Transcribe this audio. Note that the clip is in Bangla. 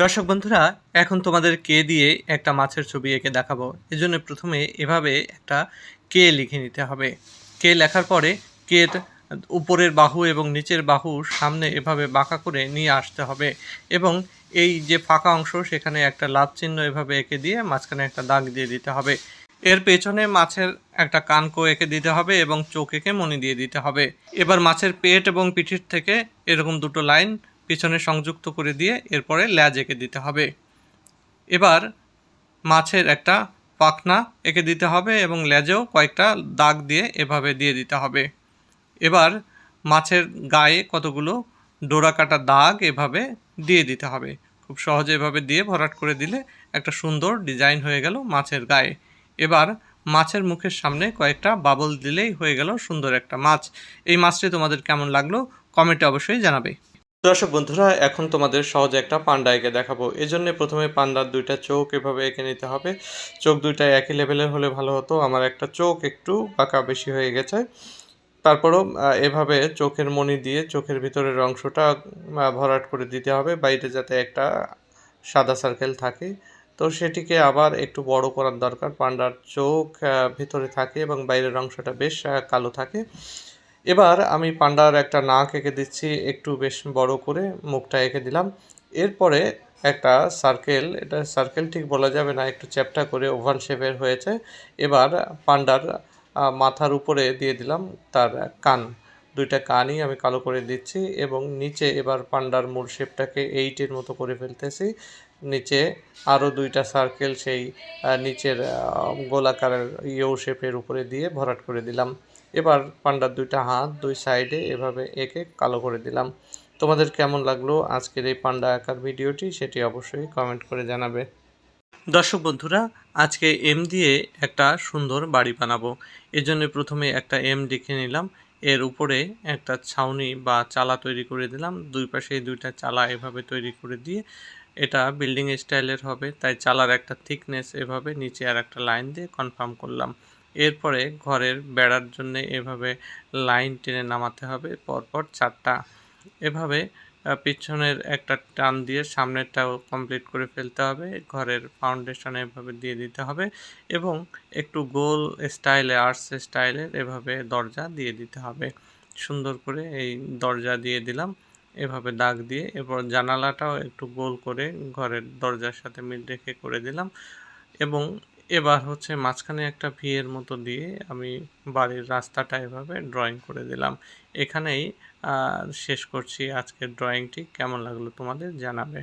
দর্শক বন্ধুরা, এখন তোমাদেরকে দিয়ে একটা মাছের ছবি এঁকে দেখাবো। এজন্য প্রথমে এভাবে একটা কে লিখে নিতে হবে। কে লেখার পরে কের উপরের বাহু এবং নিচের বাহুর সামনে এভাবে বাঁকা করে নিয়ে আসতে হবে এবং এই যে ফাঁকা অংশ সেখানে একটা লাভ চিহ্ন এভাবে এঁকে দিয়ে মাঝখানে একটা দাগ দিয়ে দিতে হবে। এর পেছনে মাছের একটা কানকো এঁকে দিতে হবে এবং চোখ এঁকে মণি দিয়ে দিতে হবে। এবার মাছের পেট এবং পিঠির থেকে এরকম দুটো লাইন পিছনে সংযুক্ত করে দিয়ে এরপরে ল্যাজ এঁকে দিতে হবে। এবার মাছের একটা পাখনা এঁকে দিতে হবে এবং ল্যাজেও কয়েকটা দাগ দিয়ে এভাবে দিয়ে দিতে হবে। এবার মাছের গায়ে কতগুলো ডোরা কাটা দাগ এভাবে দিয়ে দিতে হবে। খুব সহজে এভাবে দিয়ে ভরাট করে দিলে একটা সুন্দর ডিজাইন হয়ে গেল মাছের গায়ে। এবার মাছের মুখের সামনে কয়েকটা বাবল দিলেই হয়ে গেল সুন্দর একটা মাছ। এই মাছটি তোমাদের কেমন লাগলো কমেন্টে অবশ্যই জানাবে। দর্শক বন্ধুরা, এখন তোমাদের সহজে একটা পান্ডা এঁকে দেখাবো। এজন্য প্রথমে পান্ডার দুইটা চোখ এভাবে এঁকে নিতে হবে। চোখ দুইটা একই লেভেলের হলে ভালো হতো, আমার একটা চোখ একটু বাঁকা বেশি হয়ে গেছে। তারপরও এভাবে চোখের মণি দিয়ে চোখের ভিতরের অংশটা ভরাট করে দিতে হবে, বাইরে যাতে একটা সাদা সার্কেল থাকে। তো সেটিকে আবার একটু বড় করার দরকার। পান্ডার চোখ ভিতরে থাকে এবং বাইরের অংশটা বেশ কালো থাকে। এবার আমি পান্ডার একটা নাক এঁকে দিচ্ছি, একটু বেশ বড় করে মুখটা এঁকে দিলাম। এরপরে একটা সার্কেল, এটা সার্কেল ঠিক বলা যাবে না, একটু চ্যাপ্টা করে ওভাল শেপের হয়েছে। এবার পান্ডার মাথার উপরে দিয়ে দিলাম তার কান, দুইটা কানই আমি কালো করে দিচ্ছি এবং নিচে এবার পান্ডার মূল শেপটাকে 8-এর মতো করে ফেলতেছি। নিচে আরও দুইটা সার্কেল সেই নিচের গোলাকারের ইউ শেপের উপরে দিয়ে ভরাট করে দিলাম। এবার পান্ডার দুইটা হাত দুই সাইডে এভাবে এঁকে কালো করে দিলাম। তোমাদের কেমন লাগলো আজকের এই পান্ডা আঁকার ভিডিওটি সেটি অবশ্যই কমেন্ট করে জানাবে। দর্শক বন্ধুরা, আজকে এম দিয়ে একটা সুন্দর বাড়ি বানাবো। এজন্য প্রথমে একটা এম লিখে নিলাম, এর উপরে একটা ছাউনি বা চালা তৈরি করে দিলাম। দুই পাশে দুইটা চালা এভাবে তৈরি করে দিয়ে এটা বিল্ডিং স্টাইলের হবে, তাই চালার একটা থিকনেস এভাবে নিচে আর একটা লাইন দিয়ে কনফার্ম করলাম। এরপরে ঘরের বেড়ার জন্য এভাবে লাইন টেনে নামাতে হবে পরপর 4টা। এভাবে পিছনের একটা টান দিয়ে সামনেরটাও কমপ্লিট করে ফেলতে হবে। ঘরের ফাউন্ডেশন এভাবে দিয়ে দিতে হবে এবং একটু গোল স্টাইলে আর্চ স্টাইলের এভাবে দরজা দিয়ে দিতে হবে। সুন্দর করে এই দরজা দিয়ে দিলাম এভাবে দাগ দিয়ে। এরপর জানালাটাও একটু গোল করে ঘরের দরজার সাথে মিল রেখে করে দিলাম এবং এবার হচ্ছে মাঝখানে একটা ভি এর মতো দিয়ে আমি বাড়ির রাস্তাটা এভাবে ড্রয়িং করে দিলাম। এখানেই শেষ করছি আজকের ড্রয়িংটি। কেমন লাগলো তোমাদের জানাবে।